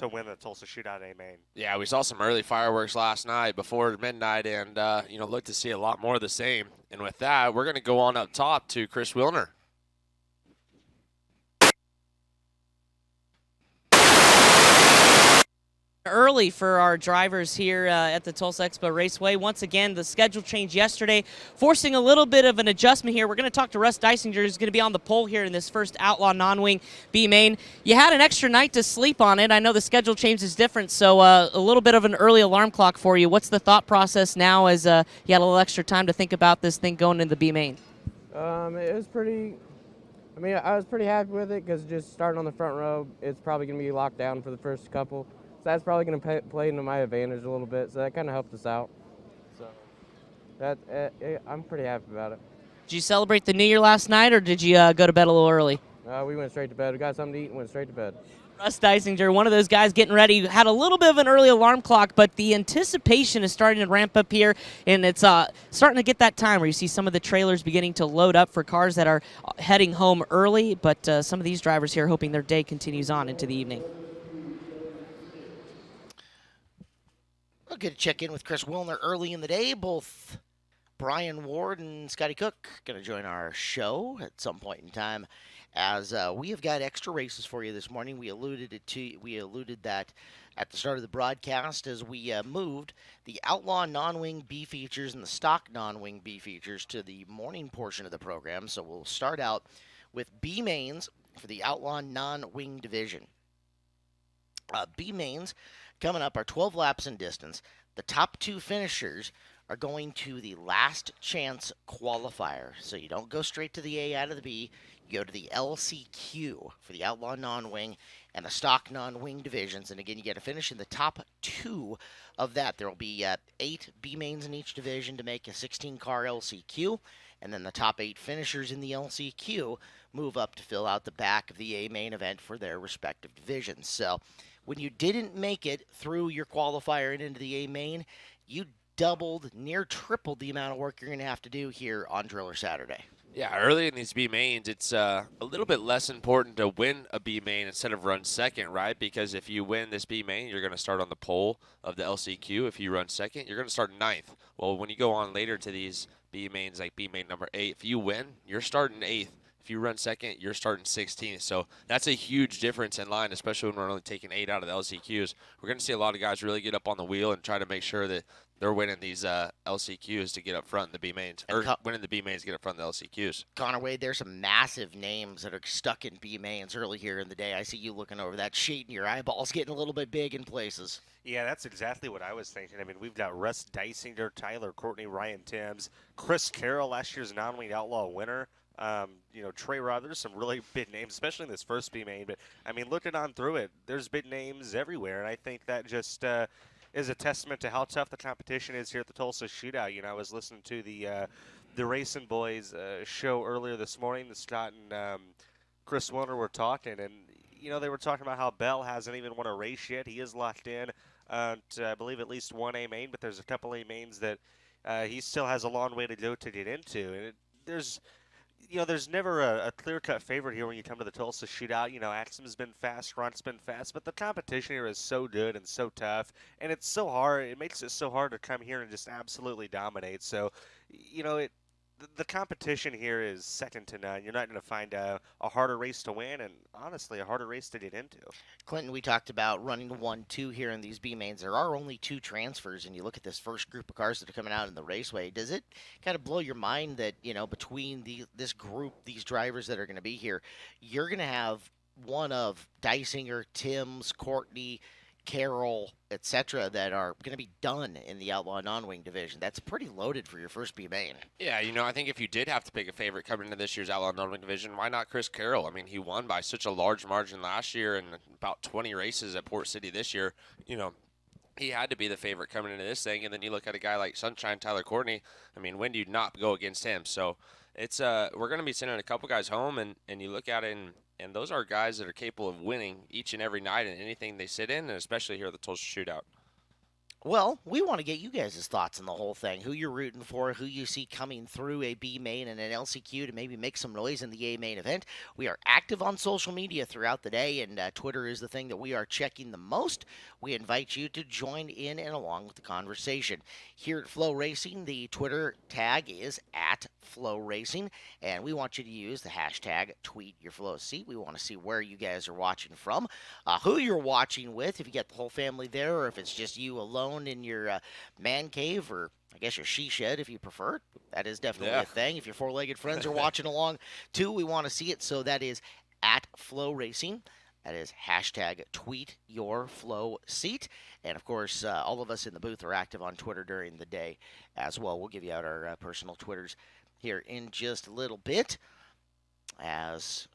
to win the Tulsa Shootout A main. Yeah, we saw some early fireworks last night before midnight, and look to see a lot more of the same. And with that, we're going to go on up top to Chris Wilner. Early for our drivers here at the Tulsa Expo Raceway. Once again, the schedule changed yesterday, forcing a little bit of an adjustment here. We're going to talk to Russ Dysinger, who's going to be on the pole here in this first Outlaw non-wing B main. You had an extra night to sleep on it. I know the schedule change is different, so a little bit of an early alarm clock for you. What's the thought process now as you had a little extra time to think about this thing going into the B main? It was pretty. I was pretty happy with it because just starting on the front row, it's probably going to be locked down for the first couple. So that's probably going to play into my advantage a little bit. So that kind of helped us out. So I'm pretty happy about it. Did you celebrate the New Year last night, or did you go to bed a little early? We went straight to bed. We got something to eat and went straight to bed. Russ Dysinger, one of those guys getting ready, had a little bit of an early alarm clock, but the anticipation is starting to ramp up here, and it's starting to get that time where you see some of the trailers beginning to load up for cars that are heading home early, but some of these drivers here hoping their day continues on into the evening. We'll get to check in with Chris Wilner early in the day. Both Brian Ward and Scotty Cook going to join our show at some point in time, as we have got extra races for you this morning. We alluded that at the start of the broadcast as we moved the Outlaw non-wing B features and the stock non-wing B features to the morning portion of the program. So we'll start out with B mains for the Outlaw non-wing division. B mains coming up are 12 laps in distance. The top two finishers are going to the last chance qualifier. So you don't go straight to the A out of the B. You go to the LCQ for the Outlaw non-wing and the stock non-wing divisions. And again, you get to finish in the top two of that. There will be 8 B mains in each division to make a 16-car LCQ. And then the top 8 finishers in the LCQ move up to fill out the back of the A main event for their respective divisions. So when you didn't make it through your qualifier and into the A main, you doubled, near tripled the amount of work you're going to have to do here on Driller Saturday. Yeah, early in these B mains, it's a little bit less important to win a B main instead of run second, right? Because if you win this B main, you're going to start on the pole of the LCQ. If you run second, you're going to start ninth. Well, when you go on later to these B mains, like B main number 8, if you win, you're starting 8th. If you run second, you're starting 16th. So that's a huge difference in line, especially when we're only taking 8 out of the LCQs. We're going to see a lot of guys really get up on the wheel and try to make sure that they're winning these LCQs to get up front in the B mains, or winning the B mains to get up front in the LCQs. Connor Wade, there's some massive names that are stuck in B mains early here in the day. I see you looking over that sheet and your eyeballs getting a little bit big in places. Yeah, that's exactly what I was thinking. I mean, we've got Russ Dysinger, Tyler Courtney, Ryan Timms, Chris Carroll, last year's non-wing outlaw winner. Trey Robb, there's some really big names, especially in this first B main. But, I mean, looking on through it, there's big names everywhere. And I think that just is a testament to how tough the competition is here at the Tulsa Shootout. I was listening to the Racing Boys show earlier this morning. Scott and Chris Wilner were talking. And, they were talking about how Bell hasn't even won a race yet. He is locked in to, I believe, at least one A main. But there's a couple A mains that he still has a long way to go to get into. And there's never a clear-cut favorite here when you come to the Tulsa Shootout. Axum's been fast, Ron's been fast, but the competition here is so good and so tough, and it's so hard. It makes it so hard to come here and just absolutely dominate. So, the competition here is second to none. You're not going to find a harder race to win, and honestly, a harder race to get into. Clinton, we talked about running 1-2 here in these B mains. There are only 2 transfers, and you look at this first group of cars that are coming out in the raceway. Does it kind of blow your mind that, between this group, these drivers that are going to be here, you're going to have one of Dysinger, Timms, Courtney, Carroll, etc., that are going to be done in the Outlaw non-wing division? That's pretty loaded for your first B main. Yeah, I think if you did have to pick a favorite coming into this year's Outlaw non-wing division, why not Chris Carroll? I mean, he won by such a large margin last year and about 20 races at Port City this year. He had to be the favorite coming into this thing. And then you look at a guy like Sunshine Tyler Courtney. I mean, when do you not go against him? So it's we're going to be sending a couple guys home, and you look at it, and those are guys that are capable of winning each and every night in anything they sit in, and especially here at the Tulsa Shootout. Well, we want to get you guys' thoughts on the whole thing. Who you're rooting for, who you see coming through a B main and an LCQ to maybe make some noise in the A main event. We are active on social media throughout the day, and Twitter is the thing that we are checking the most. We invite you to join in and along with the conversation. Here at Flow Racing, the Twitter tag is at Flow Racing, and we want you to use the hashtag #TweetYourFlowSeat. We want to see where you guys are watching from, who you're watching with, if you get the whole family there, or if it's just you alone in your man cave, or I guess your she shed if you prefer. That is definitely a thing. If your four-legged friends are watching along too, we want to see it. So that is at Flow Racing. That is hashtag #TweetYourFlowSeat. And of course, all of us in the booth are active on Twitter during the day as well. We'll give you out our personal Twitters here in just a little bit as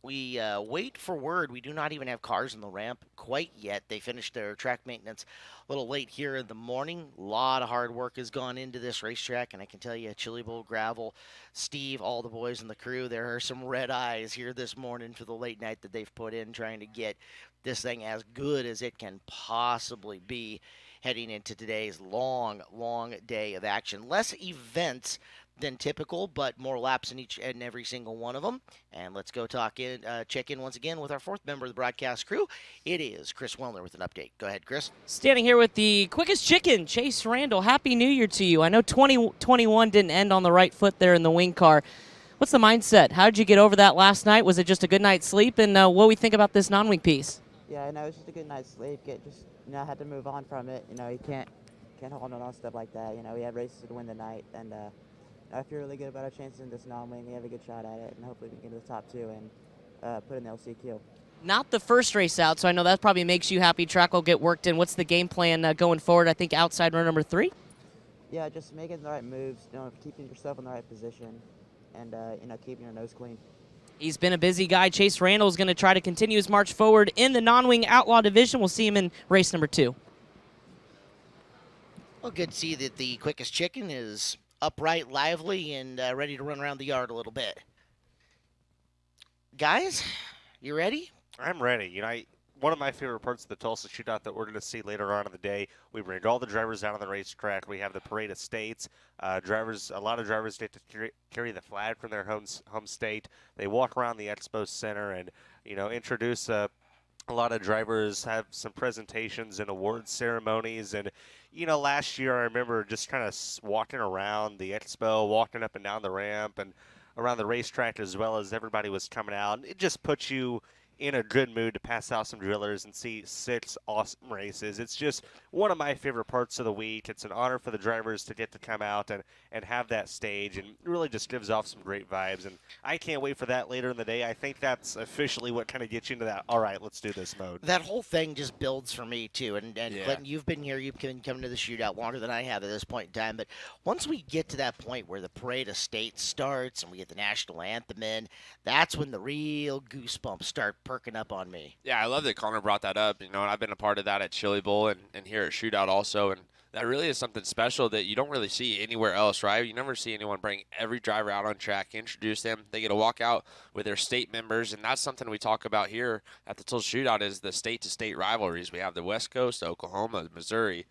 we wait for word. We do not even have cars in the ramp quite yet. They finished their track maintenance a little late here in the morning. A lot of hard work has gone into this racetrack, and I can tell you, Chili Bowl, Gravel, Steve, all the boys in the crew, there are some red eyes here this morning for the late night that they've put in trying to get this thing as good as it can possibly be heading into today's long, long day of action. Less events than typical, but more laps in each and every single one of them. And let's go check in once again with our fourth member of the broadcast crew. It is Chris Wellner with an update. Go ahead, Chris. Standing here with the quickest chicken, Chase Randall. Happy New Year to you. I know 2021 didn't end on the right foot there in the wing car. What's the mindset? How did you get over that last night? Was it just a good night's sleep? And what do we think about this non-wing piece? Yeah, no, it was just a good night's sleep. I had to move on from it. You can't hold on stuff like that. We had races to win the night, and I feel really good about our chances in this non-wing. We have a good shot at it, and hopefully we can get to the top two and put in the LCQ. Not the first race out, so I know that probably makes you happy. Track will get worked in. What's the game plan going forward? I think outside run number 3? Yeah, just making the right moves, keeping yourself in the right position, and keeping your nose clean. He's been a busy guy. Chase Randall is going to try to continue his march forward in the non-wing outlaw division. We'll see him in race number 2. Well, good to see that the quickest chicken is upright, lively, and ready to run around the yard a little bit. Guys, you ready? I'm ready. One of my favorite parts of the Tulsa Shootout that we're going to see later on in the day, we bring all the drivers down on the racetrack. We have the parade of states. A lot of drivers get to carry the flag from their home state. They walk around the expo center and, introduce a lot of drivers, have some presentations and award ceremonies. And, last year I remember just kind of walking around the expo, walking up and down the ramp and around the racetrack as well as everybody was coming out. It just puts you in a good mood to pass out some drillers and see 6 awesome races. It's just one of my favorite parts of the week. It's an honor for the drivers to get to come out and have that stage, and it really just gives off some great vibes. And I can't wait for that later in the day. I think that's officially what kind of gets you into that, all right, let's do this mode. That whole thing just builds for me, too. And Clinton, you've been here. You've been coming to the shootout longer than I have at this point in time. But once we get to that point where the parade of states starts and we get the national anthem in, that's when the real goosebumps start perking up on me. Yeah, I love that Connor brought that up. And I've been a part of that at Chili Bowl and here at Shootout also. And that really is something special that you don't really see anywhere else, right? You never see anyone bring every driver out on track, introduce them. They get to walk out with their state members, and that's something we talk about here at the Tulsa Shootout is the state-to-state rivalries. We have the West Coast, Oklahoma, Missouri,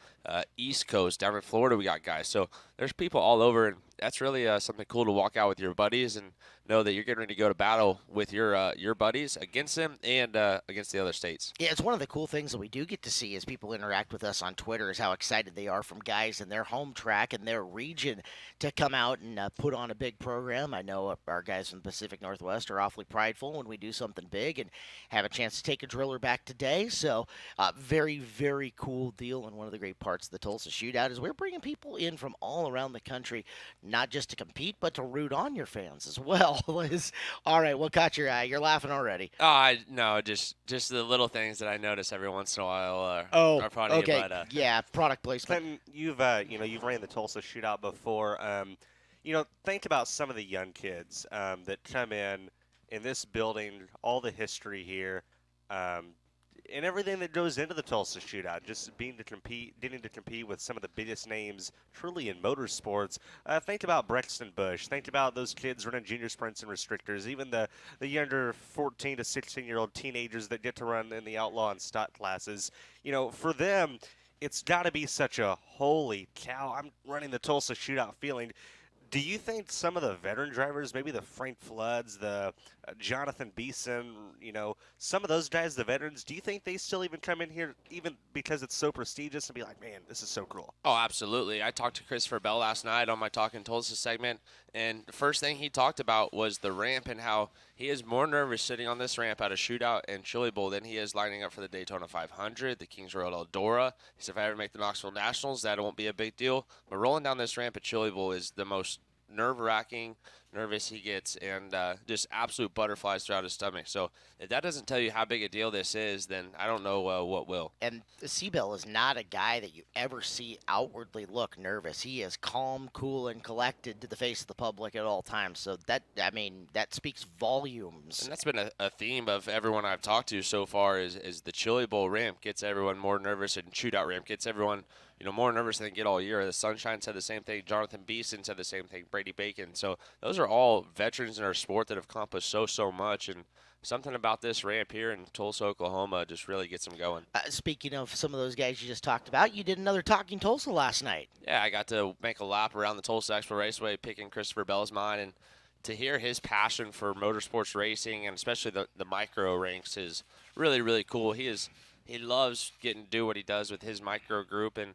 East Coast, down in Florida we got guys. So there's people all over, and that's really something cool to walk out with your buddies and know that you're getting ready to go to battle with your buddies against them and against the other states. Yeah, it's one of the cool things that we do get to see as people interact with us on Twitter is how excited they are from guys in their home track and their region to come out and put on a big program. I know our guys from the Pacific Northwest are awfully prideful when we do something big and have a chance to take a driller back today. So very, very cool deal. And one of the great parts of the Tulsa Shootout is we're bringing people in from all around the country, not just to compete, but to root on your fans as well. All right, what caught your eye? You're laughing already. No, just the little things that I notice every once in a while are funny. Okay. But, yeah, product placement. Clinton, you've ran the Tulsa Shootout before. Think about some of the young kids that come in this building, all the history here, and everything that goes into the Tulsa Shootout, just getting to compete with some of the biggest names truly in motorsports. Think about Brexton Bush. Think about those kids running junior sprints and restrictors, even the younger 14 to 16-year-old teenagers that get to run in the outlaw and stock classes. For them, it's got to be such a holy cow, I'm running the Tulsa Shootout feeling. Do you think some of the veteran drivers, maybe the Frank Floods, the Jonathan Beeson, some of those guys, the veterans, do you think they still even come in here even because it's so prestigious and be like, man, this is so cool? Oh, absolutely. I talked to Christopher Bell last night on my Talking Tulsa segment, and the first thing he talked about was the ramp and how he is more nervous sitting on this ramp at a shootout and Chili Bowl than he is lining up for the Daytona 500, the Kings Royal Eldora. He said, if I ever make the Knoxville Nationals, that won't be a big deal. But rolling down this ramp at Chili Bowl is the most nerve-wracking, nervous he gets, and just absolute butterflies throughout his stomach. So if that doesn't tell you how big a deal this is, then I don't know what will. And Seabell is not a guy that you ever see outwardly look nervous. He is calm, cool, and collected to the face of the public at all times. So that speaks volumes. And that's been a theme of everyone I've talked to so far is the Chili Bowl ramp gets everyone more nervous, and Shootout ramp gets everyone more nervous than they get all year. The Sunshine said the same thing. Jonathan Beeson said the same thing. Brady Bacon. So those are all veterans in our sport that have accomplished so much. And something about this ramp here in Tulsa, Oklahoma just really gets them going. Speaking of some of those guys you just talked about, you did another Talking Tulsa last night. Yeah, I got to make a lap around the Tulsa Expo Raceway picking Christopher Bell's mind. And to hear his passion for motorsports racing and especially the micro ranks is really, really cool. He loves getting to do what he does with his micro group and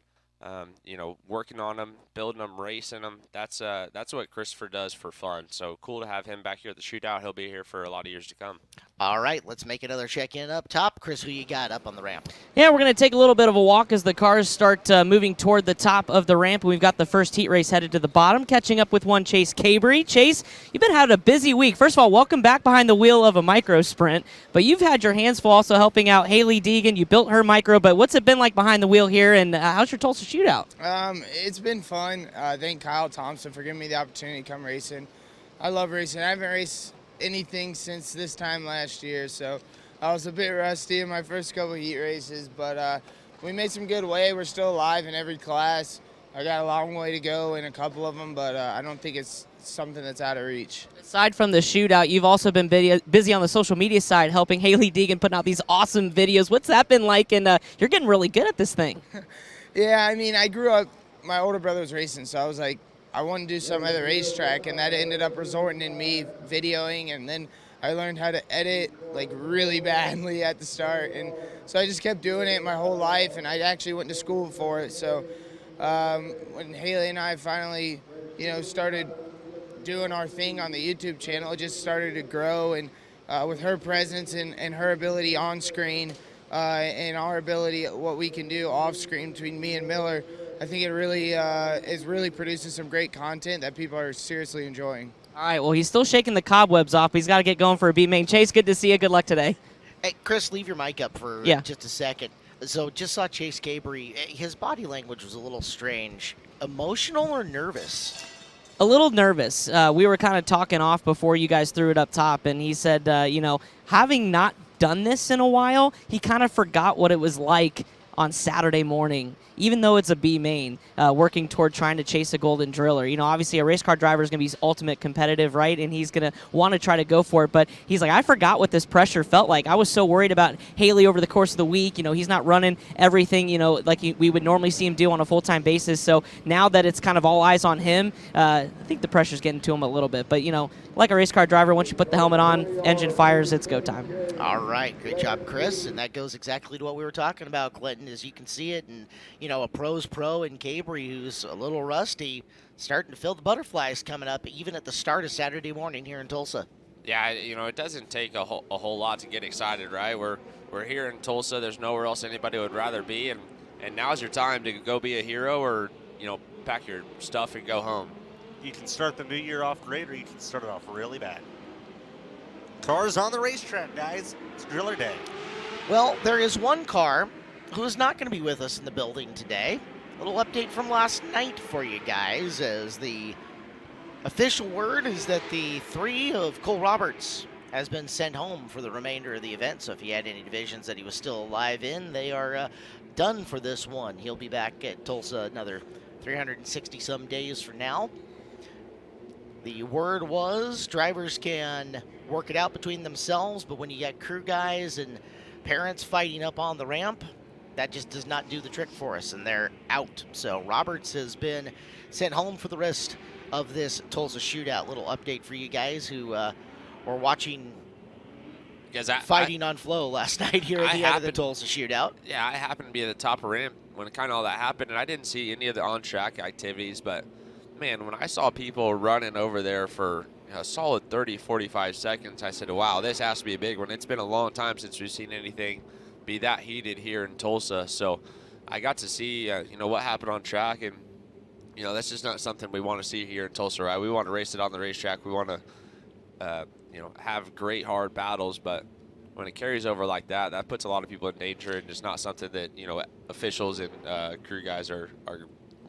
working on them, building them, racing them. That's what Christopher does for fun. So cool to have him back here at the shootout. He'll be here for a lot of years to come. All right, let's make another check-in up top. Chris, who you got up on the ramp? Yeah, we're going to take a little bit of a walk as the cars start moving toward the top of the ramp. We've got the first heat race headed to the bottom, catching up with one Chase Cabrey. Chase, you've been having a busy week. First of all, welcome back behind the wheel of a micro sprint, but you've had your hands full also helping out Haley Deegan. You built her micro, but what's it been like behind the wheel here, and how's your Tulsa Shootout? It's been fun. Thank Kyle Thompson for giving me the opportunity to come racing. I love racing. I haven't raced anything since this time last year, so I was a bit rusty in my first couple heat races, but we made some good way. We're still alive in every class. I got a long way to go in a couple of them, but I don't think it's something that's out of reach. Aside from the shootout, you've also been busy on the social media side helping Haley Deegan putting out these awesome videos. What's that been like? And you're getting really good at this thing. Yeah, I mean, I grew up, my older brother was racing, so I was like, I want to do something at the racetrack, and that ended up resulting in me videoing, and then I learned how to edit like really badly at the start, and so I just kept doing it my whole life, and I actually went to school for it. So when Haley and I finally, started doing our thing on the YouTube channel, it just started to grow, and with her presence and her ability on screen and our ability, what we can do off screen between me and Miller, I think it really is really producing some great content that people are seriously enjoying. All right, well, he's still shaking the cobwebs off, but he's got to get going for a B-main. Chase, good to see you. Good luck today. Hey, Chris, leave your mic up for just a second. So just saw Chase Cabrey. His body language was a little strange. Emotional or nervous? A little nervous. We were kind of talking off before you guys threw it up top, and he said, having not done this in a while, he kind of forgot what it was like on Saturday morning, even though it's a B main, working toward trying to chase a golden driller. Obviously a race car driver is going to be ultimate competitive, right? And he's going to want to try to go for it. But he's like, I forgot what this pressure felt like. I was so worried about Haley over the course of the week. He's not running everything, like we would normally see him do on a full-time basis. So now that it's kind of all eyes on him, I think the pressure's getting to him a little bit. But, like a race car driver, once you put the helmet on, engine fires, it's go time. All right. Great job, Chris. And that goes exactly to what we were talking about, Clinton, as you can see it. And, a pro's pro in Cabrey who's a little rusty, starting to feel the butterflies coming up even at the start of Saturday morning here in Tulsa. Yeah, it doesn't take a whole lot to get excited, right? We're here in Tulsa. There's nowhere else anybody would rather be. And now's your time to go be a hero or, pack your stuff and go home. You can start the new year off great, or you can start it off really bad. Cars on the racetrack, guys. It's driller day. Well, there is one car who is not going to be with us in the building today. A little update from last night for you guys, as the official word is that the 3 of Cole Roberts has been sent home for the remainder of the event. So if he had any divisions that he was still alive in, they are done for this one. He'll be back at Tulsa another 360-some days from now. The word was drivers can work it out between themselves, but when you got crew guys and parents fighting up on the ramp, that just does not do the trick for us, and they're out. So Roberts has been sent home for the rest of this Tulsa Shootout. Little update for you guys who were watching fighting on Flow last night here at the end of the Tulsa Shootout. Yeah, I happened to be at the top of ramp when kind of all that happened, and I didn't see any of the on-track activities, but man, when I saw people running over there for a solid 30, 45 seconds, I said, wow, this has to be a big one. It's been a long time since we've seen anything be that heated here in Tulsa. So I got to see, what happened on track, and, that's just not something we want to see here in Tulsa, right? We want to race it on the racetrack. We want to, have great, hard battles, but when it carries over like that, that puts a lot of people in danger, and just not something that, officials and crew guys are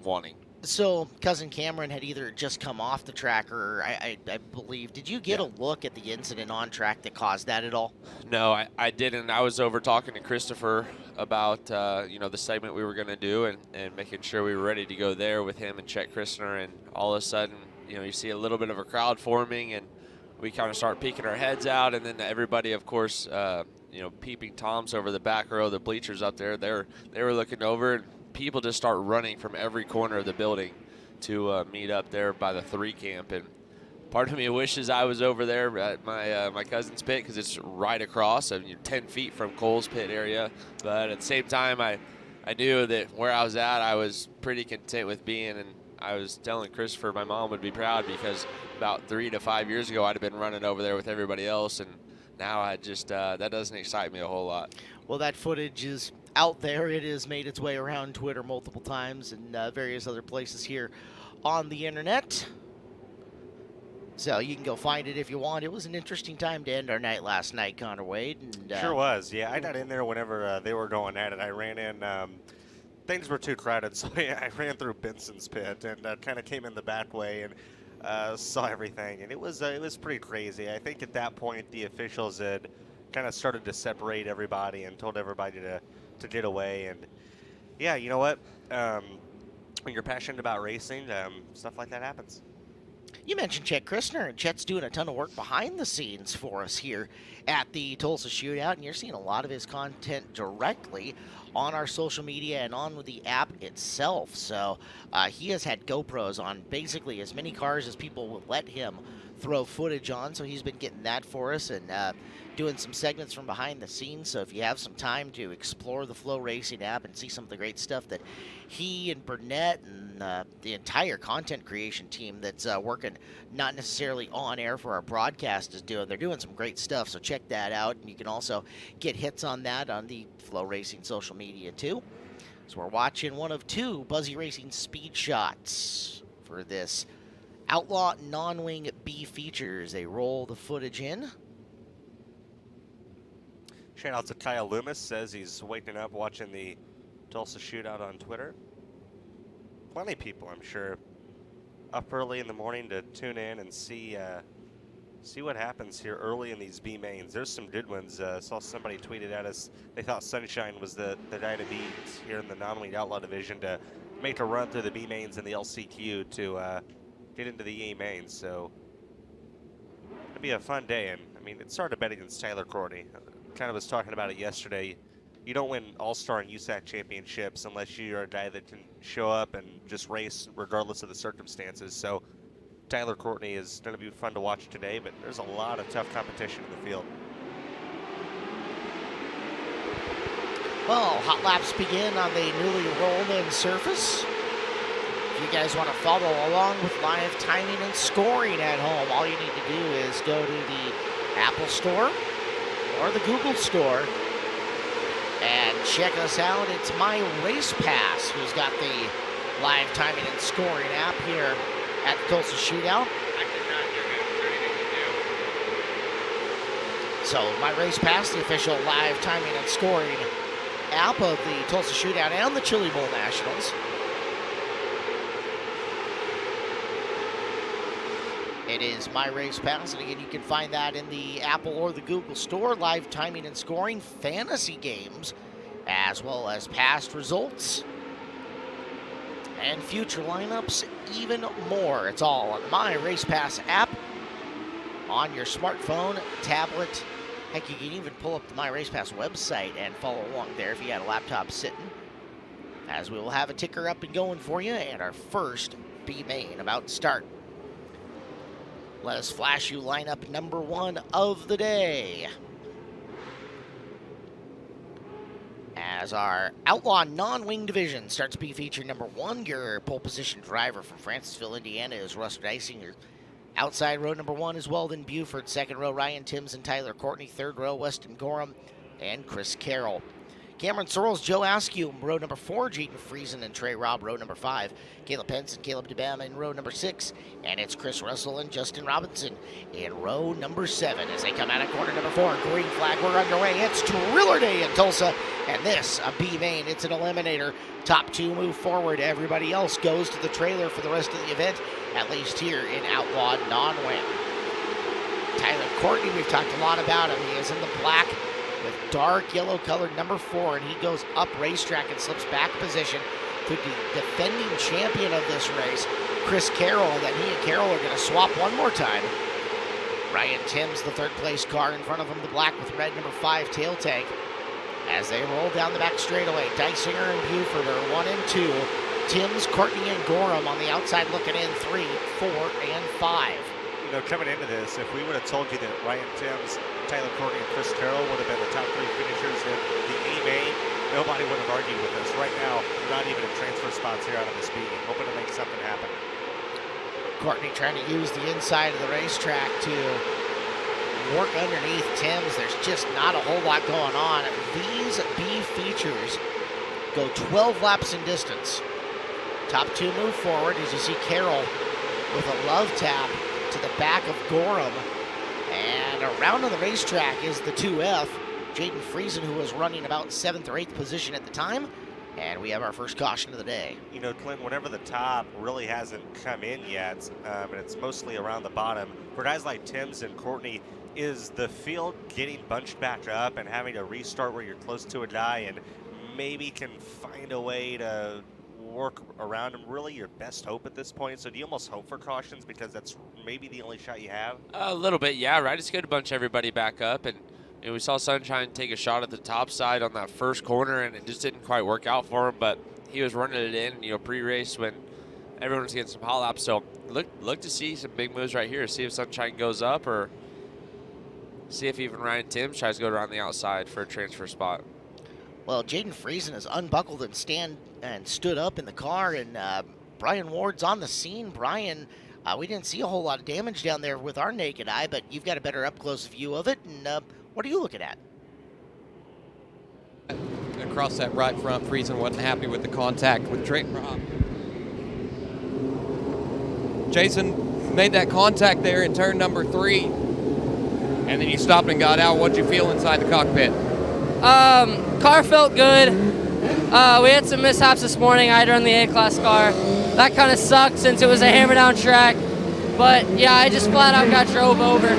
wanting. So Cousin Cameron had either just come off the track or I believe. Did you get a look at the incident on track that caused that at all? No, I didn't. I was over talking to Christopher about, the segment we were going to do and making sure we were ready to go there with him and Chet Christner. And all of a sudden, you see a little bit of a crowd forming, and we kind of start peeking our heads out. And then everybody, of course, peeping Toms over the back row, the bleachers up there, they were looking over, and people just start running from every corner of the building to meet up there by the 3 camp. And part of me wishes I was over there at my cousin's pit, because it's right across, 10 feet from Cole's pit area. But at the same time, I knew that where I was at, I was pretty content with being. And I was telling Christopher my mom would be proud, because about 3 to 5 years ago, I'd have been running over there with everybody else. And now I just, that doesn't excite me a whole lot. Well, that footage is out there. It has made its way around Twitter multiple times and various other places here on the internet. So you can go find it if you want. It was an interesting time to end our night last night, Connor Wade. And, sure was. Yeah, I got in there whenever they were going at it. I ran in. Things were too crowded, so I ran through Benson's pit and kind of came in the back way and saw everything. And it was pretty crazy. I think at that point the officials had kind of started to separate everybody and told everybody to get away. And yeah, you know what? When you're passionate about racing, stuff like that happens. You mentioned Chet Christner, and Chet's doing a ton of work behind the scenes for us here at the Tulsa Shootout, and you're seeing a lot of his content directly on our social media and on with the app itself. So he has had GoPros on basically as many cars as people will let him throw footage on, so he's been getting that for us and doing some segments from behind the scenes. So if you have some time to explore the Flow Racing app and see some of the great stuff that he and Burnett and the entire content creation team that's working not necessarily on air for our broadcast is doing, they're doing some great stuff. So check that out, and you can also get hits on that on the Flow Racing social media too. So we're watching one of 2 Buzzy Racing speed shots for this Outlaw Non-Wing B features. They roll the footage in. Shout out to Kyle Loomis, says he's waking up watching the Tulsa Shootout on Twitter. Plenty of people, I'm sure, up early in the morning to tune in and see what happens here early in these B mains. There's some good ones. Saw somebody tweeted at us. They thought Sunshine was the guy to beat here in the non-league outlaw division to make a run through the B mains and the LCQ to get into the E mains. So it'll be a fun day. And I mean, it's hard to bet against Tyler Courtney. Kind of was talking about it yesterday. You don't win All-Star and USAC championships unless you're a guy that can show up and just race regardless of the circumstances. So Tyler Courtney is going to be fun to watch today, but there's a lot of tough competition in the field. Well, hot laps begin on the newly rolled-in surface. If you guys want to follow along with live timing and scoring at home, all you need to do is go to the Apple Store or the Google Store and check us out. It's My Race Pass who's got the live timing and scoring app here at the Tulsa Shootout. So My Race Pass, the official live timing and scoring app of the Tulsa Shootout and the Chili Bowl Nationals. It is My Race Pass, and again, you can find that in the Apple or the Google Store. Live timing and scoring, fantasy games, as well as past results and future lineups, even more. It's all on the My Race Pass app on your smartphone, tablet, Heck, you can even pull up the My Race Pass website and follow along there if you got a laptop sitting, as we will have a ticker up and going for you, and our first B main about to start. Let us flash you lineup number 1 of the day. As our Outlaw non-wing division starts B feature number 1, your pole position driver from Francisville, Indiana is Russ Dysinger. Outside row number 1 is Weldon Buford. Second row, Ryan Timms and Tyler Courtney. Third row, Weston Gorham and Chris Carroll. Cameron Sorrells, Joe Askew, row number 4, Jaden Friesen and Trey Robb, row number 5, Caleb Pence and Caleb DeBam in row number 6, and it's Chris Russell and Justin Robinson in row number 7 as they come out of corner number 4. Green flag, we're underway. It's Driller Day in Tulsa, and this, a B main, it's an eliminator. Top 2 move forward. Everybody else goes to the trailer for the rest of the event, at least here in Outlaw non-win. Tyler Courtney, we've talked a lot about him. He is in the black with dark yellow colored number 4, and he goes up racetrack and slips back position to the defending champion of this race, Chris Carroll, and then he and Carroll are going to swap one more time. Ryan Timms, the third place car in front of him, the black with red number 5 tail tank. As they roll down the back straightaway, Dysinger and Buford are 1 and 2. Timms, Courtney, and Gorham on the outside looking in 3, 4, and 5. You know, coming into this, if we would have told you that Ryan Timms, Tyler Courtney, and Chris Carroll would have been the top 3 finishers in the A main, nobody would have argued with us. Right now, we're not even in transfer spots here out of this meeting, hoping to make something happen. Courtney trying to use the inside of the racetrack to work underneath Timms. There's just not a whole lot going on. These B features go 12 laps in distance. Top 2 move forward as you see Carroll with a love tap to the back of Gorham. And around on the racetrack is the 2F, Jaden Friesen, who was running about 7th or 8th position at the time. And we have our first caution of the day. You know, Clint, whenever the top really hasn't come in yet, and it's mostly around the bottom, for guys like Timms and Courtney, is the field getting bunched back up and having to restart where you're close to a die and maybe can find a way to work around them really your best hope at this point? So do you almost hope for cautions because that's maybe the only shot you have? A little bit, yeah, right. It's good to bunch everybody back up. And you know, we saw Sunshine take a shot at the top side on that first corner, and it just didn't quite work out for him. But he was running it in, you know, pre-race when everyone was getting some hot laps. So look to see some big moves right here. See if Sunshine goes up, or see if even Ryan Timms tries to go around the outside for a transfer spot. Well, Jaden Friesen has unbuckled and stood up in the car, and Brian Ward's on the scene. Brian, we didn't see a whole lot of damage down there with our naked eye, but you've got a better up-close view of it, and what are you looking at? Across that right front, Friesen wasn't happy with the contact with Trey Robb. Jason made that contact there in turn number 3, and then you stopped and got out. What'd you feel inside the cockpit? Car felt good. We had some mishaps this morning. I had run the A-Class car. That kind of sucked since it was a hammer-down track. But, yeah, I just flat out got drove over.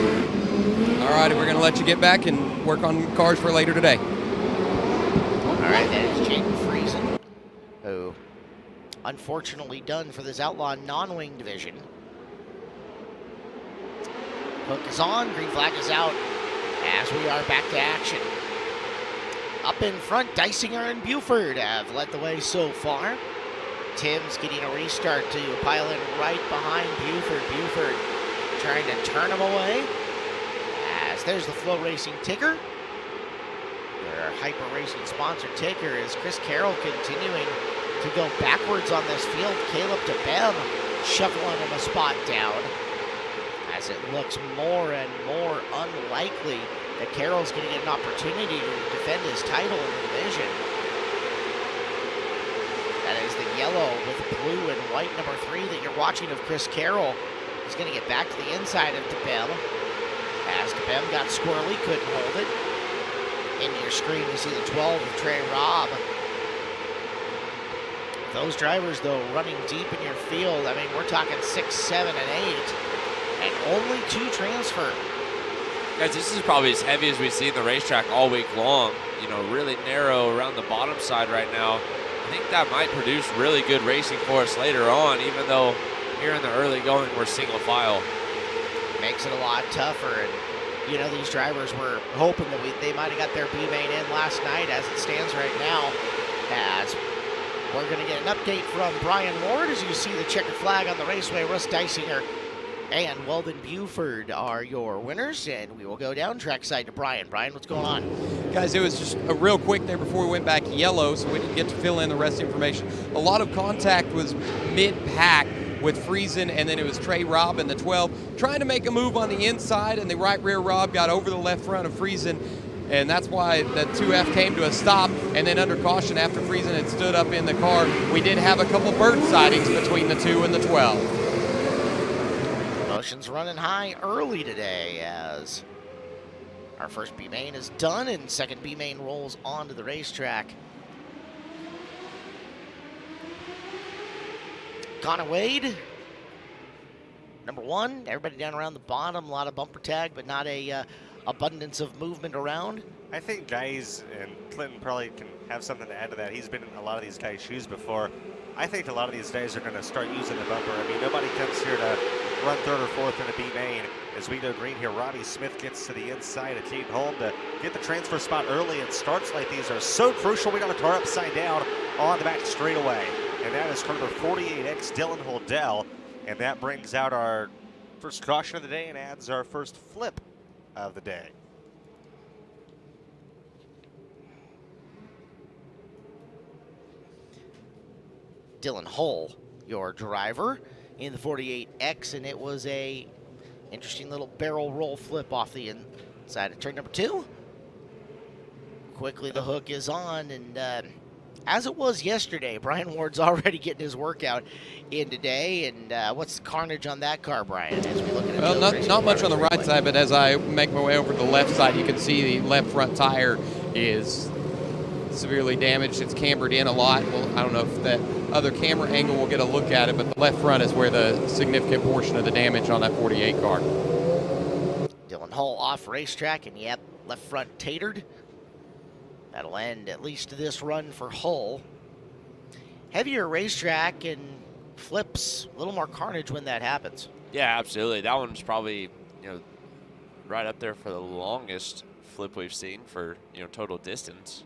All right, we're going to let you get back and work on cars for later today. All right, that is Jaden Friesen, who unfortunately done for this Outlaw non-wing division. Hook is on, green flag is out, as we are back to action. Up in front, Dysinger and Buford have led the way so far. Timms getting a restart to pile in right behind Buford. Buford trying to turn him away. As there's the Flow Racing ticker. Their Hyper Racing sponsor ticker is Chris Carroll continuing to go backwards on this field. Caleb DeBem shuffling him a spot down, as it looks more and more unlikely that Carroll's going to get an opportunity to defend his title in the division. That is the yellow with blue and white number 3 that you're watching of Chris Carroll. He's going to get back to the inside of DeBem. As DeBem got squirrely, couldn't hold it. In your screen, you see the 12 of Trey Robb. Those drivers, though, running deep in your field. I mean, we're talking 6, 7, and 8. And only 2 transfer. Guys, this is probably as heavy as we've seen the racetrack all week long. You know, really narrow around the bottom side right now. I think that might produce really good racing for us later on, even though here in the early going we're single file. Makes it a lot tougher. And You know, these drivers were hoping that they might have got their B main in last night. As it stands right now, as we're going to get an update from Brian Ward. As you see the checkered flag on the raceway, Russ Dysinger and Weldon Buford are your winners, and we will go down trackside to Brian. Brian, what's going on? Guys, it was just a real quick there before we went back yellow, so we didn't get to fill in the rest of the information. A lot of contact was mid-pack with Friesen, and then it was Trey Robb in the 12 trying to make a move on the inside, and the right rear Robb got over the left front of Friesen, and that's why the 2F came to a stop. And then under caution, after Friesen had stood up in the car, we did have a couple bird sightings between the 2 and the 12. Emotions running high early today as our first B main is done and second B main rolls onto the racetrack. Connor Wade, number 1. Everybody down around the bottom. A lot of bumper tag, but not a abundance of movement around. I think guys, and Clinton probably can have something to add to that. He's been in a lot of these guys' shoes before. I think a lot of these guys are going to start using the bumper. I mean, nobody comes here to run 3rd or 4th in a B main. As we go green here, Robbie Smith gets to the inside of Caden Holm to get the transfer spot early, and starts like these are so crucial. We got a car upside down on the back straightaway. And that is car number 48X, Dylan Holdell. And that brings out our first caution of the day and adds our first flip of the day. Dylan Hull, your driver in the 48X, and it was a interesting little barrel roll flip off the inside of turn number 2. Quickly the hook is on, and as it was yesterday, Brian Ward's already getting his workout in today. And what's the carnage on that car, Brian, as we look at it? Well, not much on the right side, but as I make my way over to the left side, you can see the left front tire is severely damaged. It's cambered in a lot. Well, I don't know if that other camera angle will get a look at it, but the left front is where the significant portion of the damage on that 48 car. Dylan Hull off racetrack, and yep, left front tatered. That'll end at least this run for Hull. Heavier racetrack and flips, a little more carnage when that happens. Yeah, absolutely. That one's probably, right up there for the longest flip we've seen for, total distance.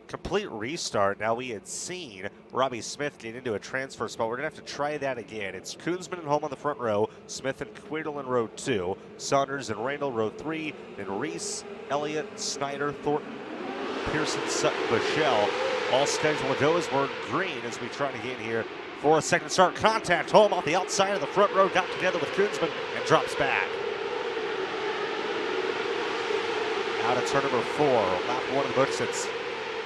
Complete restart. Now, we had seen Robbie Smith get into a transfer spot. We're going to have to try that again. It's Koonsman and Holm on the front row, Smith and Quiddle in row 2, Saunders and Randall row 3, then Reese, Elliott, Snyder, Thornton, Pearson, Sutton, Bushell, all scheduled to go as we're green as we try to get here for a second start. Contact. Holm off the outside of the front row, got together with Koonsman and drops back. Out of turn number 4, lap 1 of the books. It's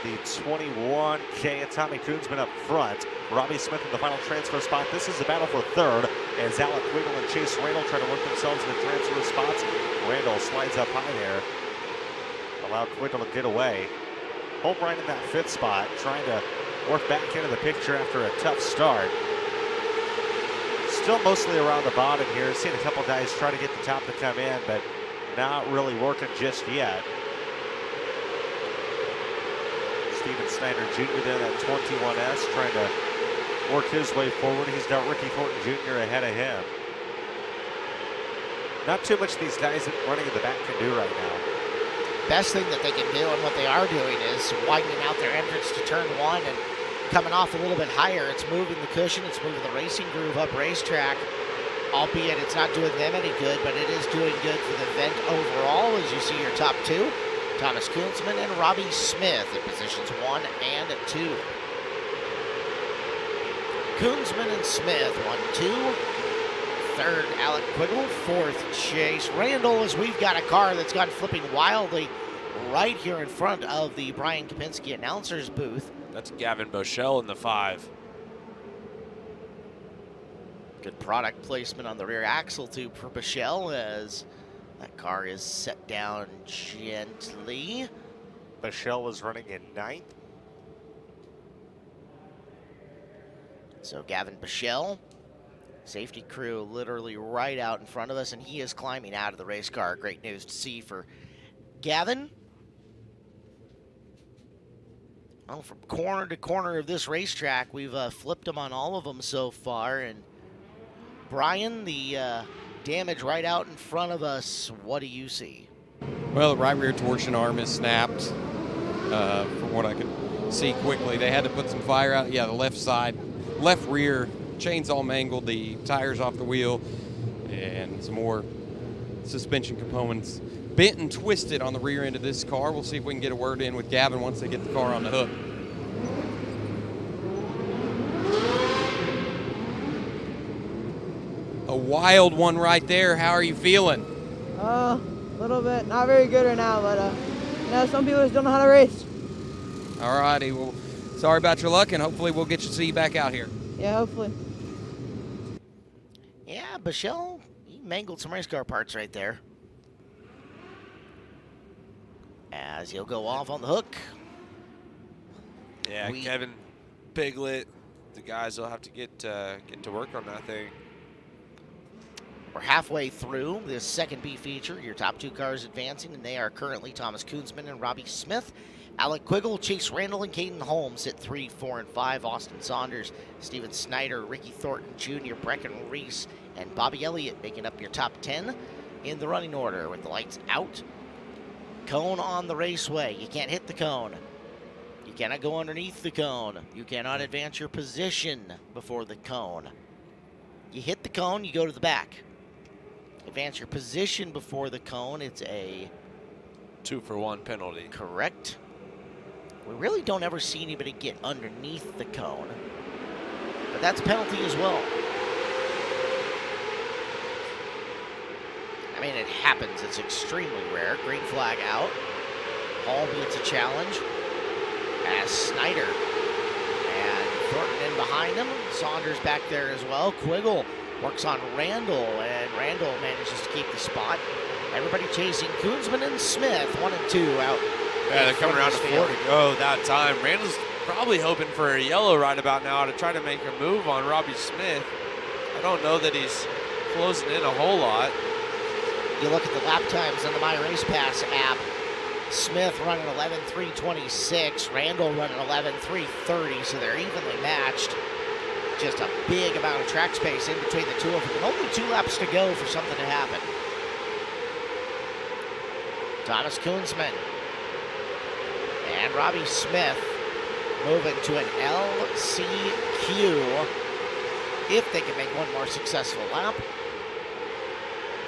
the 21K, Tommy Koonsman up front. Robbie Smith in the final transfer spot. This is a battle for 3rd as Alec Quiddle and Chase Randall try to work themselves into transfer spots. Randall slides up high there. Allow Quiddle to get away. Holm right in that 5th spot, trying to work back into the picture after a tough start. Still mostly around the bottom here. Seen a couple guys try to get the top to come in, but not really working just yet. Steven Snyder Jr. there, that 21S, trying to work his way forward. He's got Ricky Thornton Jr. ahead of him. Not too much these guys running in the back can do right now. Best thing that they can do, and what they are doing, is widening out their entrance to turn 1 and coming off a little bit higher. It's moving the cushion, it's moving the racing groove up racetrack, albeit it's not doing them any good, but it is doing good for the event overall. As you see your top 2, Thomas Koonsman and Robbie Smith in positions 1 and 2. Koonsman and Smith, 1-2. 3rd, Alec Quiddle. 4th, Chase Randall, as we've got a car that's gone flipping wildly right here in front of the Brian Kapinski announcer's booth. That's Gavin Boschel in the 5. Good product placement on the rear axle tube for Boschel as that car is set down gently. Boschel was running in 9th. So Gavin Boschel, safety crew literally right out in front of us, and he is climbing out of the race car. Great news to see for Gavin. Well, from corner to corner of this racetrack, we've flipped them on all of them so far. And Brian, the damage right out in front of us. What do you see? Well, the right rear torsion arm is snapped. From what I could see quickly, they had to put some fire out. Yeah, the left side, left rear, chains all mangled, the tires off the wheel, and some more suspension components bent and twisted on the rear end of this car. We'll see if we can get a word in with Gavin once they get the car on the hook. A wild one right there. How are you feeling? A little bit, not very good right now, but some people just don't know how to race. All righty. Well, sorry about your luck, and hopefully we'll get you to see you back out here. Yeah, hopefully. Yeah, Bichelle, he mangled some race car parts right there. As he'll go off on the hook. Yeah, Kevin Piglet, the guys will have to get to work on that thing. We're halfway through this second B feature. Your top two cars advancing, and they are currently Thomas Koonsman and Robbie Smith. Alec Quiggle, Chase Randall, and Caden Holmes at 3, 4, and 5. Austin Saunders, Steven Snyder, Ricky Thornton Jr., Brecken Reese, and Bobby Elliott making up your top 10 in the running order with the lights out. Cone on the raceway. You can't hit the cone. You cannot go underneath the cone. You cannot advance your position before the cone. You hit the cone, you go to the back. Advance your position before the cone, it's a 2-for-1 penalty. Correct. We really don't ever see anybody get underneath the cone, but that's a penalty as well. I mean, it happens. It's extremely rare. Green flag out. Hall gets a challenge as Snyder and Thornton in behind them. Saunders back there as well. Quiggle works on Randall, and Randall manages to keep the spot. Everybody chasing Koonsman and Smith, 1 and 2 out. Yeah, they're coming around to 4 to go that time. Randall's probably hoping for a yellow right about now to try to make a move on Robbie Smith. I don't know that he's closing in a whole lot. You look at the lap times on the My Race Pass app. Smith running 11:3:26, Randall running 11:3:30, so they're evenly matched. Just a big amount of track space in between the two of them, and only 2 laps to go for something to happen. Thomas Koonsman and Robbie Smith moving to an LCQ if they can make one more successful lap.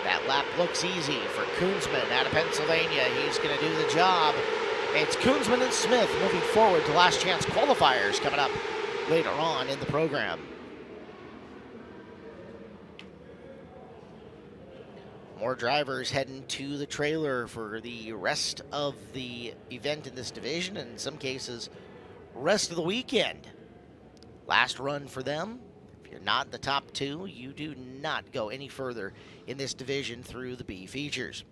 That lap looks easy for Koonsman out of Pennsylvania. He's going to do the job. It's Koonsman and Smith moving forward to last chance qualifiers coming up later on in the program. More drivers heading to the trailer for the rest of the event in this division, and in some cases, rest of the weekend. Last run for them. If you're not in the top 2, you do not go any further in this division through the B features.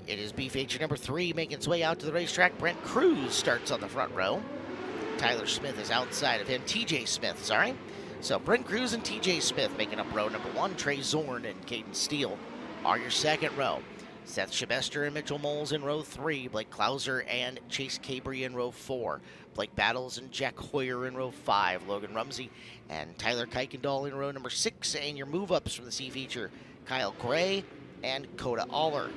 It is B feature number 3 making its way out to the racetrack. Brent Cruz starts on the front row. Tyler Smith is outside of him. TJ Smith, sorry. So Brent Cruz and TJ Smith making up row number 1. Trey Zorn and Caden Steele are your second row. Seth Shabester and Mitchell Moles in row 3. Blake Klauser and Chase Cabry in row 4. Blake Battles and Jack Hoyer in row 5. Logan Rumsey and Tyler Kuykendall in row number 6. And your move-ups from the C feature, Kyle Gray and Coda Aller.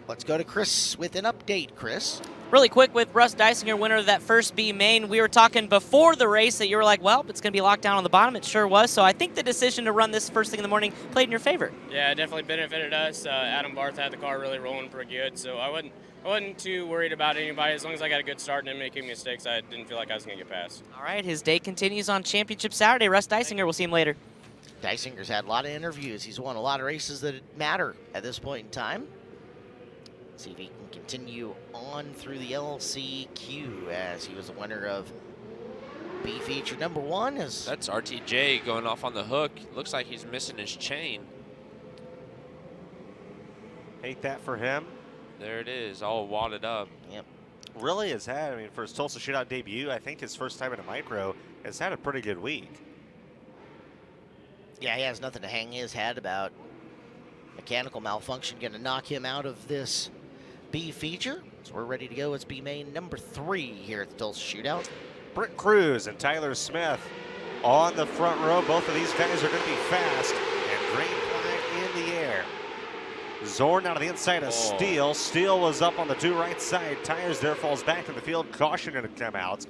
Let's go to Chris with an update, Chris. Really quick with Russ Dysinger, winner of that first B main. We were talking before the race that you were like, well, it's going to be locked down on the bottom. It sure was. So I think the decision to run this first thing in the morning played in your favor. Yeah, it definitely benefited us. Adam Barth had the car really rolling pretty good, so I wasn't too worried about anybody. As long as I got a good start and didn't make any mistakes, I didn't feel like I was going to get past. All right, his day continues on Championship Saturday. Russ Dysinger, we'll see him later. Dysinger's had a lot of interviews. He's won a lot of races that matter at this point in time. See if he can continue on through the LCQ as he was the winner of B feature number 1. That's RTJ going off on the hook. Looks like he's missing his chain. Hate that for him. There it is, all wadded up. Yep. Really has had, I mean, for his Tulsa Shootout debut, I think his first time in a micro, has had a pretty good week. Yeah, he has nothing to hang his head about. Mechanical malfunction going to knock him out of this B feature. So we're ready to go. It's B main number 3 here at the Tulsa Shootout. Brent Cruz and Tyler Smith on the front row. Both of these guys are going to be fast. And green flag in the air. Zorn out of the inside of Steele. Steele was up on the due right side. Tires there, falls back in the field. Caution going to come out.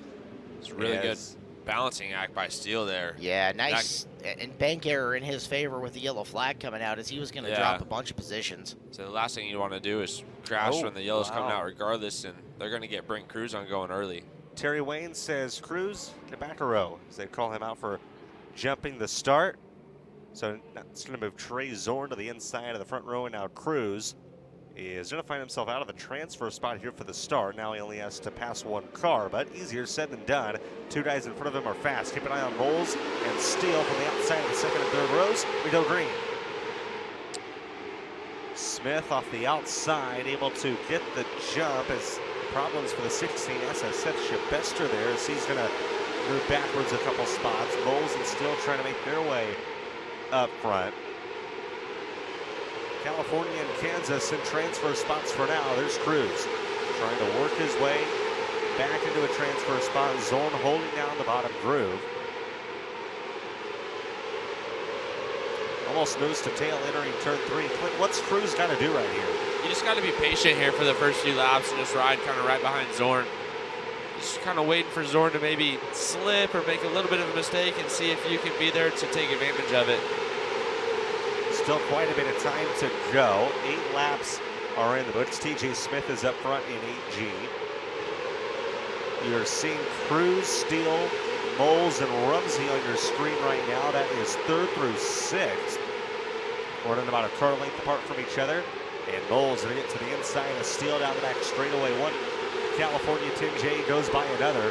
It's a really good balancing act by Steele there. Yeah, nice. And bank error in his favor with the yellow flag coming out, as he was going to drop a bunch of positions. So the last thing you want to do is crash when the yellow's coming out regardless, and they're going to get Brent Cruz on going early. Terry Wayne says, Cruz, get back a row, as they call him out for jumping the start. So it's going to move Trey Zorn to the inside of the front row, and now Cruz is going to find himself out of the transfer spot here for the start. Now he only has to pass one car, but easier said than done. Two guys in front of him are fast. Keep an eye on Bowles and Steele from the outside of the second and third rows. We go green. Smith off the outside, able to get the jump as problems for the 16 SSF Shibester there, as he's going to move backwards a couple spots. Bowles and Steele trying to make their way up front. California and Kansas in transfer spots for now. There's Cruz trying to work his way back into a transfer spot. Zorn holding down the bottom groove. Almost nose to tail entering turn 3. Clint, what's Cruz got to do right here? You just got to be patient here for the first few laps and just ride kind of right behind Zorn. Just kind of waiting for Zorn to maybe slip or make a little bit of a mistake and see if you can be there to take advantage of it. Still quite a bit of time to go. 8 laps are in the books. TJ Smith is up front in 8G. You're seeing Cruz, Steele, Bowles, and Rumsey on your screen right now. That is 3rd through 6th. Running about a car length apart from each other. And Bowles going to get to the inside of Steele down the back straightaway. One California 10J goes by another.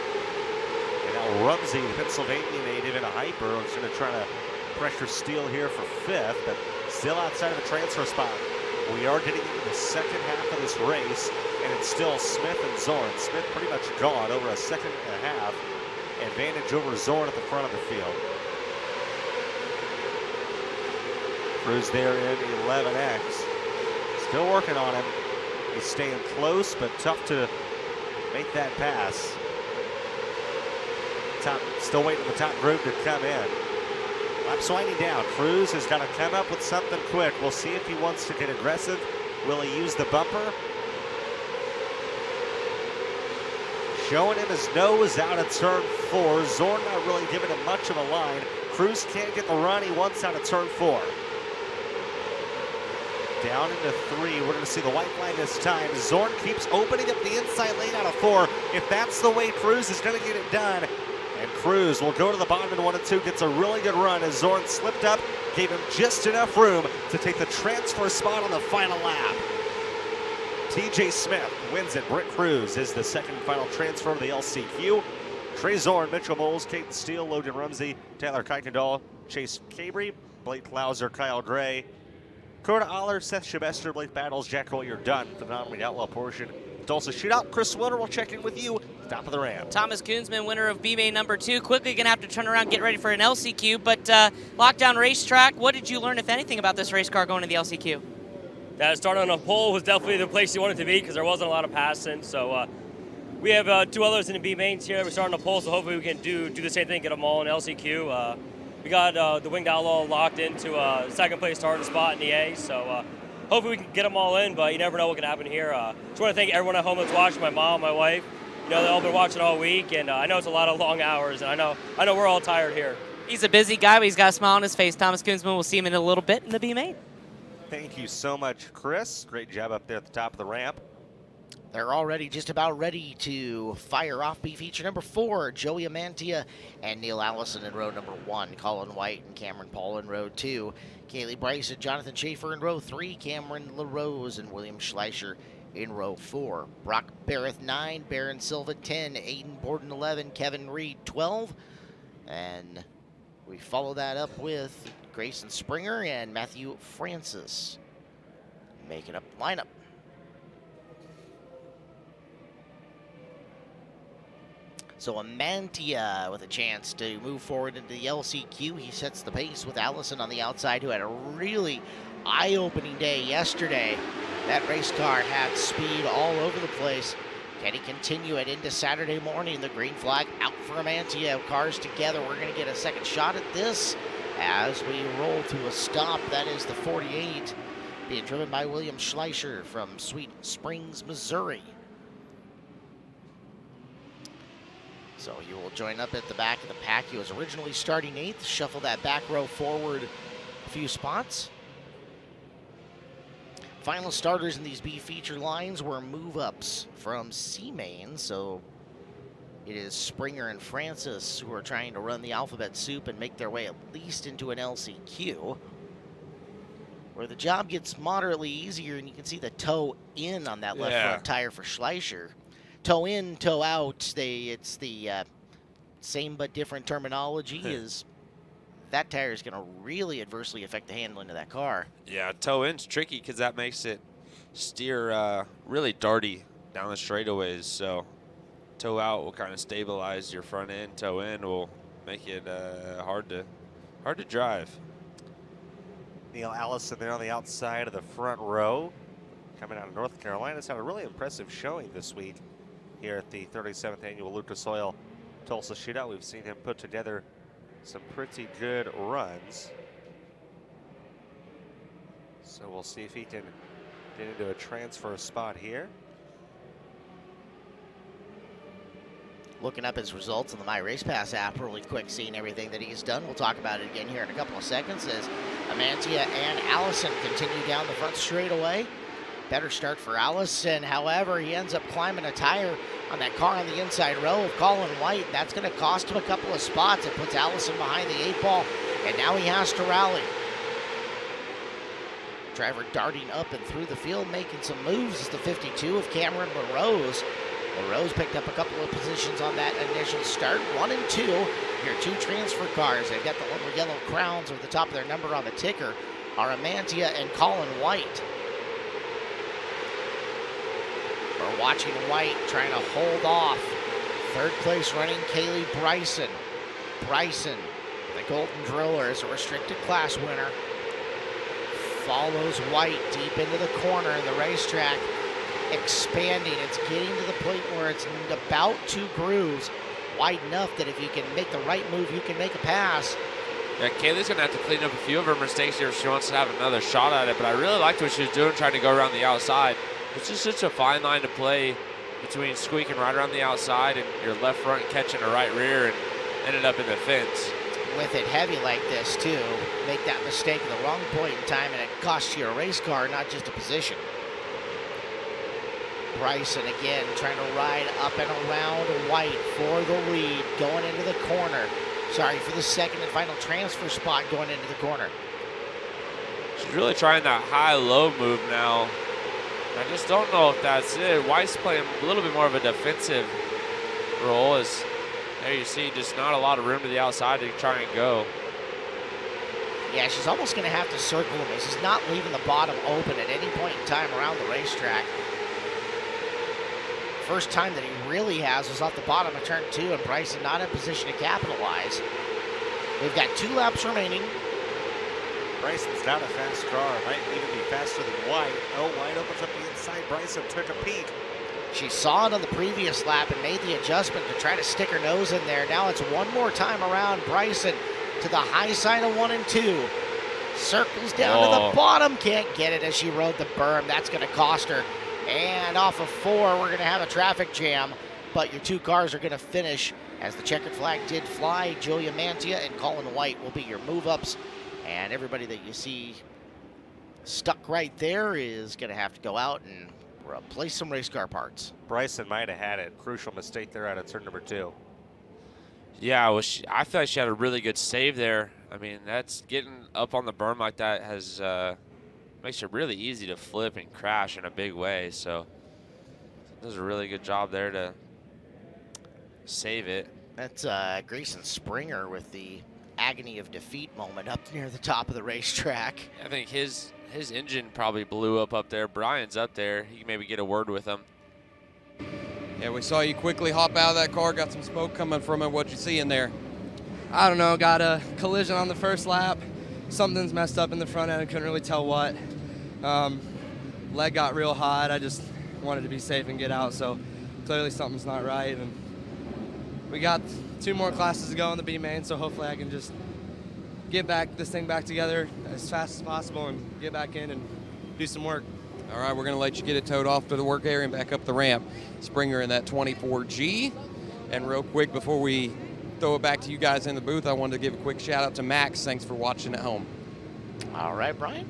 And now Rumsey, the Pennsylvania native in a hyper, is going to try to pressure Steele here for 5th, but still outside of the transfer spot. We are getting into the second half of this race, and it's still Smith and Zorn. Smith pretty much gone over a second and a half. Advantage over Zorn at the front of the field. Cruz there in 11X. Still working on him. He's staying close, but tough to make that pass. Still waiting for the top group to come in. Laps winding down. Cruz has got to come up with something quick. We'll see if he wants to get aggressive. Will he use the bumper? Showing him his nose out of turn 4. Zorn not really giving him much of a line. Cruz can't get the run he wants out of turn 4. Down into 3. We're going to see the white flag this time. Zorn keeps opening up the inside lane out of 4. If that's the way Cruz is going to get it done, and Cruz will go to the bottom in 1 and 2, gets a really good run as Zorn slipped up, gave him just enough room to take the transfer spot on the final lap. TJ Smith wins it. Brent Cruz is the second and final transfer of the LCQ. Trey Zorn, Mitchell Bowles, Caden Steele, Logan Rumsey, Tyler Kuykendall, Chase Cabry, Blake Klauser, Kyle Gray, Coda Aller, Seth Shibester, Blake Battles, Jack Roll. You're done for the non-league outlaw portion. Tulsa Shootout. Chris Wilder will check in with you. Top of the ramp. Thomas Koonsman, winner of B-Main number 2. Quickly going to have to turn around, get ready for an LCQ. But Lockdown Racetrack, what did you learn, if anything, about this race car going to the LCQ? That starting on a pole was definitely the place you wanted to be because there wasn't a lot of passing. So we have 2 others in the B-Mains here. We're starting on a pole, so hopefully we can do the same thing, get them all in LCQ. We got the Winged Outlaw locked into a second place starting spot in the A. So hopefully we can get them all in, but you never know what can happen here. Just want to thank everyone at home that's watching, my mom, my wife. You know, they've all been watching all week, and I know it's a lot of long hours, and I know we're all tired here. He's a busy guy, but he's got a smile on his face. Thomas Koonsman, we'll see him in a little bit in the B-Main. Thank you so much, Chris. Great job up there at the top of the ramp. They're already just about ready to fire off B feature number 4. Joey Amantia and Neil Allison in row number 1. Colin White and Cameron Paul in row 2. Kaylee Bryce and Jonathan Schaefer in row 3. Cameron LaRose and William Schleicher in row 4. Brock Barrett 9. Baron Silva 10. Aiden Borden 11. Kevin Reed 12. And we follow that up with Grayson Springer and Matthew Francis making up the lineup. So Amantia with a chance to move forward into the LCQ. He sets the pace with Allison on the outside, who had a really eye-opening day yesterday. That race car had speed all over the place. Can he continue it into Saturday morning? The green flag out for Amantia. Cars together. We're going to get a second shot at this as we roll to a stop. That is the 48 being driven by William Schleicher from Sweet Springs, Missouri. So he will join up at the back of the pack. He was originally starting 8th. Shuffle that back row forward a few spots. Final starters in these B feature lines were move-ups from C-Main. So it is Springer and Francis who are trying to run the alphabet soup and make their way at least into an LCQ, where the job gets moderately easier, and you can see the toe in on that left front tire for Schleicher. Toe in, toe out, it's the same but different terminology. Is that tire is going to really adversely affect the handling of that car. Yeah, toe in's tricky because that makes it steer really darty down the straightaways. So toe out will kind of stabilize your front end. Toe in will make it hard to drive. Neil Allison there on the outside of the front row, coming out of North Carolina. It's had a really impressive showing this week here at the 37th annual Lucas Oil Tulsa Shootout. We've seen him put together some pretty good runs. So we'll see if he can get into a transfer spot here. Looking up his results on the My Race Pass app really quick, seeing everything that he's done. We'll talk about it again here in a couple of seconds as Amantia and Allison continue down the front straightaway. Better start for Allison. However, he ends up climbing a tire on that car on the inside row of Colin White. That's going to cost him a couple of spots. It puts Allison behind the 8 ball, and now he has to rally. Driver darting up and through the field, making some moves is the 52 of Cameron LaRose. LaRose picked up a couple of positions on that initial start. 1 and 2. Your 2 transfer cars. They've got the little yellow crowns over the top of their number on the ticker. Are Amantia and Colin White. We're watching White trying to hold off. 3rd place running Kaylee Bryson. Bryson, the Golden Driller, is a restricted class winner. Follows White deep into the corner in the racetrack. Expanding, it's getting to the point where it's about 2 grooves, wide enough that if you can make the right move, you can make a pass. Yeah, Kaylee's going to have to clean up a few of her mistakes here if she wants to have another shot at it, but I really liked what she was doing, trying to go around the outside. It's just such a fine line to play between squeaking right around the outside and your left front catching a right rear and ended up in the fence. With it heavy like this, too, make that mistake at the wrong point in time, and it costs you a race car, not just a position. Bryson again trying to ride up and around White for the lead, going into the corner. Sorry, for the second and final transfer spot going into the corner. She's really trying that high-low move now. I just don't know if that's it. White's playing a little bit more of a defensive role. As there you see, just not a lot of room to the outside to try and go. Yeah, she's almost going to have to circle him. She's not leaving the bottom open at any point in time around the racetrack. First time that he really has was off the bottom of turn 2, and Bryson not in position to capitalize. We've got 2 laps remaining. Bryson's not a fast car. Might even be faster than White. Oh, White opens up the inside. Bryson took a peek. She saw it on the previous lap and made the adjustment to try to stick her nose in there. Now it's one more time around Bryson to the high side of 1 and 2. Circles down to the bottom. Can't get it as she rode the berm. That's going to cost her. And off of 4, we're going to have a traffic jam. But your 2 cars are going to finish as the checkered flag did fly. Julia Mantia and Colin White will be your move-ups. And everybody that you see stuck right there is going to have to go out and replace some race car parts. Bryson might have had it. Crucial mistake there out of turn number 2. Yeah, well, I feel like she had a really good save there. I mean, that's getting up on the berm like that has makes it really easy to flip and crash in a big way. So does a really good job there to save it. That's Grayson Springer with the agony of defeat moment up near the top of the racetrack. I think his engine probably blew up there. Brian's up there. He can maybe get a word with him. Yeah, we saw you quickly hop out of that car, got some smoke coming from it. What'd you see in there? I don't know, got a collision on the first lap. Something's messed up in the front end, I couldn't really tell what. Leg got real hot, I just wanted to be safe and get out, so clearly something's not right. And we got 2 more classes to go in the B main, so hopefully I can just get this thing back together as fast as possible and get back in and do some work. All right, we're going to let you get it towed off to the work area and back up the ramp. Springer in that 24G. And real quick, before we throw it back to you guys in the booth, I wanted to give a quick shout out to Max. Thanks for watching at home. All right, Brian.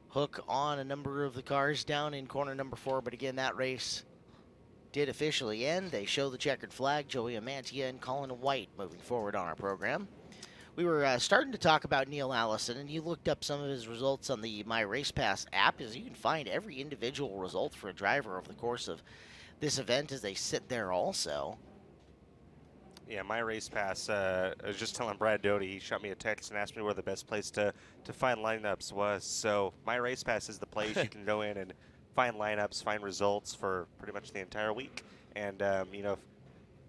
Hook on a number of the cars down in corner number 4, but again, that race did officially end. They show the checkered flag, Joey Amantia and Colin White moving forward on our program. We were starting to talk about Neil Allison, and you looked up some of his results on the My Race Pass app, as you can find every individual result for a driver over the course of this event as they sit there also. Yeah, My Race Pass, I was just telling Brad Doty, he shot me a text and asked me where the best place to find lineups was. So My Race Pass is the place you can go in and find lineups, find results for pretty much the entire week. And, you know,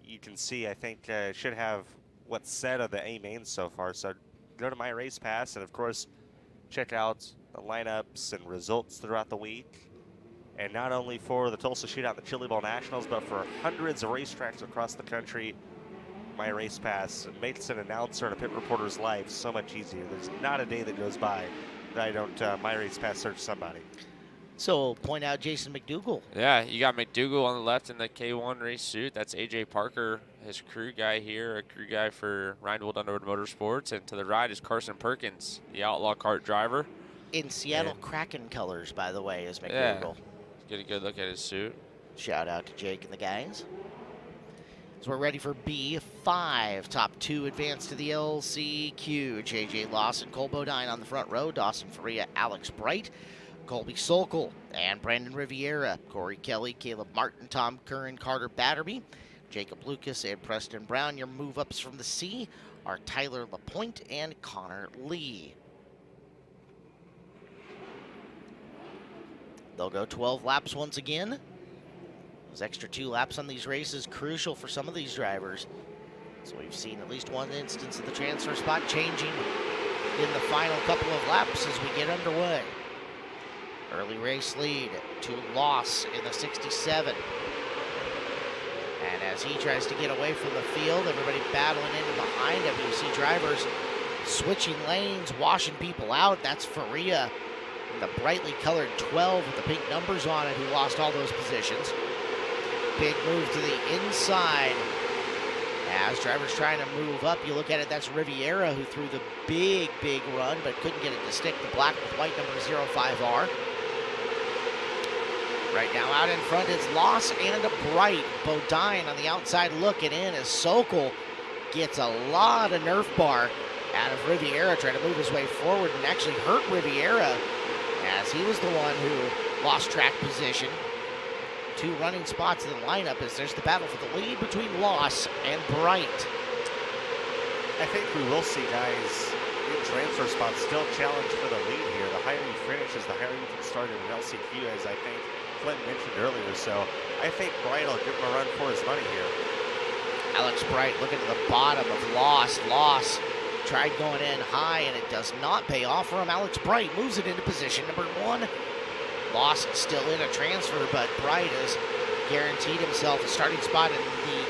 you can see, I think, should have what's said of the A mains so far. So go to My Race Pass and, of course, check out the lineups and results throughout the week. And not only for the Tulsa Shootout and the Chili Bowl Nationals, but for hundreds of racetracks across the country. My Race Pass makes an announcer and a pit reporter's life so much easier. There's not a day that goes by that I don't My Race Pass search somebody. So point out Jason McDougall. Yeah, you got McDougall on the left in the K1 race suit. That's AJ Parker, his crew guy here, a crew guy for Rindwood Underwood Motorsports. And to the right is Carson Perkins, the Outlaw Kart driver. In Seattle Kraken colors, by the way, is McDougall. Yeah, get a good look at his suit. Shout out to Jake and the guys. So we're ready for B5. Top 2 advance to the LCQ. JJ Lawson, Cole Bodine on the front row. Dawson Faria, Alex Bright, Colby Sokol, and Brandon Riviera. Corey Kelly, Caleb Martin, Tom Curran, Carter Batterby, Jacob Lucas, and Preston Brown. Your move-ups from the C are Tyler LaPointe and Connor Lee. They'll go 12 laps once again. Those extra 2 laps on these races crucial for some of these drivers. So we've seen at least one instance of the transfer spot changing in the final couple of laps as we get underway. Early race lead to Loss in the 67. And as he tries to get away from the field, everybody battling in behind him. You see drivers switching lanes, washing people out. That's Faria, the brightly colored 12 with the pink numbers on it, who lost all those positions. Big move to the inside. As drivers trying to move up, you look at it, that's Riviera who threw the big run, but couldn't get it to stick. The black with white number 05R. Right now out in front is Loss and Bright. Bodine on the outside looking in as Sokol gets a lot of Nerf bar out of Riviera, trying to move his way forward and actually hurt Riviera as he was the one who lost track position. 2 running spots in the lineup as there's the battle for the lead between Loss and Bright. I think we will see guys in transfer spots still challenge for the lead here. The higher you finish is the higher you can start in an LCQ, as I think Flint mentioned earlier. So I think Bright will give him a run for his money here. Alex Bright looking at the bottom of Loss. Loss tried going in high and it does not pay off for him. Alex Bright moves it into position number 1. Loss still in a transfer, but Bright has guaranteed himself a starting spot in the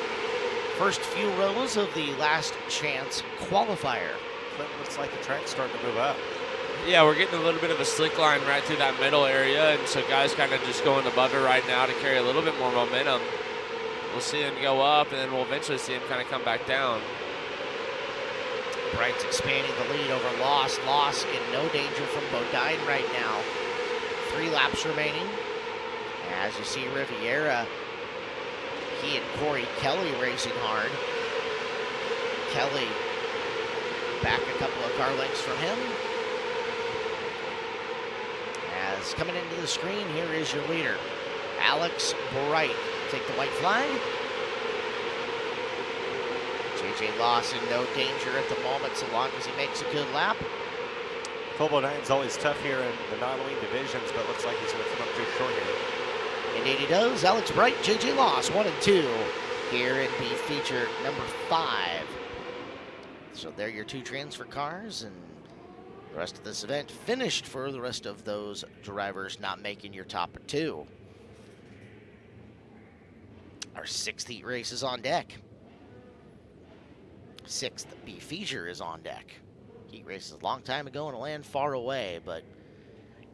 first few rows of the last chance qualifier. Flint looks like the track's starting to move up. Yeah, we're getting a little bit of a slick line right through that middle area, and so guys kind of just going above it right now to carry a little bit more momentum. We'll see him go up, and then we'll eventually see him kind of come back down. Bright's expanding the lead over Loss. Loss in no danger from Bodine right now. 3 laps remaining. As you see Riviera, he and Corey Kelly racing hard. Kelly back a couple of car lengths from him. As coming into the screen, here is your leader, Alex Bright. Take the white flag. JJ Loss in no danger at the moment, so long as he makes a good lap. Cole Bodine's always tough here in the non-league divisions, but looks like he's going to come up too short here. Indeed he does. Alex Bright, JJ Loss, 1 and 2 here in B feature number 5. So there are your 2 transfer cars, and The rest of this event finished for the rest of those drivers not making your top 2. Our 6th heat race is on deck. 6th B feature is on deck. Heat race is a long time ago and a land far away, but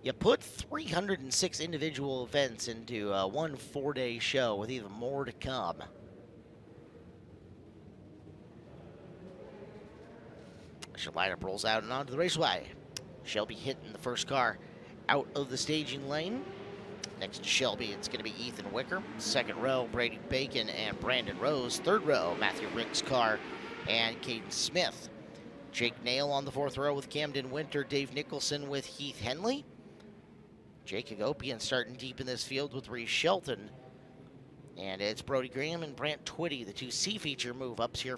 you put 306 individual events into one 4-day show with even more to come. As your lineup rolls out and onto the raceway, Shelby hitting the first car out of the staging lane. Next to Shelby, it's going to be Ethan Wicker. Second row, Brady Bacon and Brandon Rose. Third row, Matthew Rick's car and Caden Smith. Jake Nail on the 4th row with Camden Winter. Dave Nicholson with Heath Henley. Jake Hagopian starting deep in this field with Reese Shelton. And it's Brody Graham and Brant Twitty, the 2 C feature move-ups here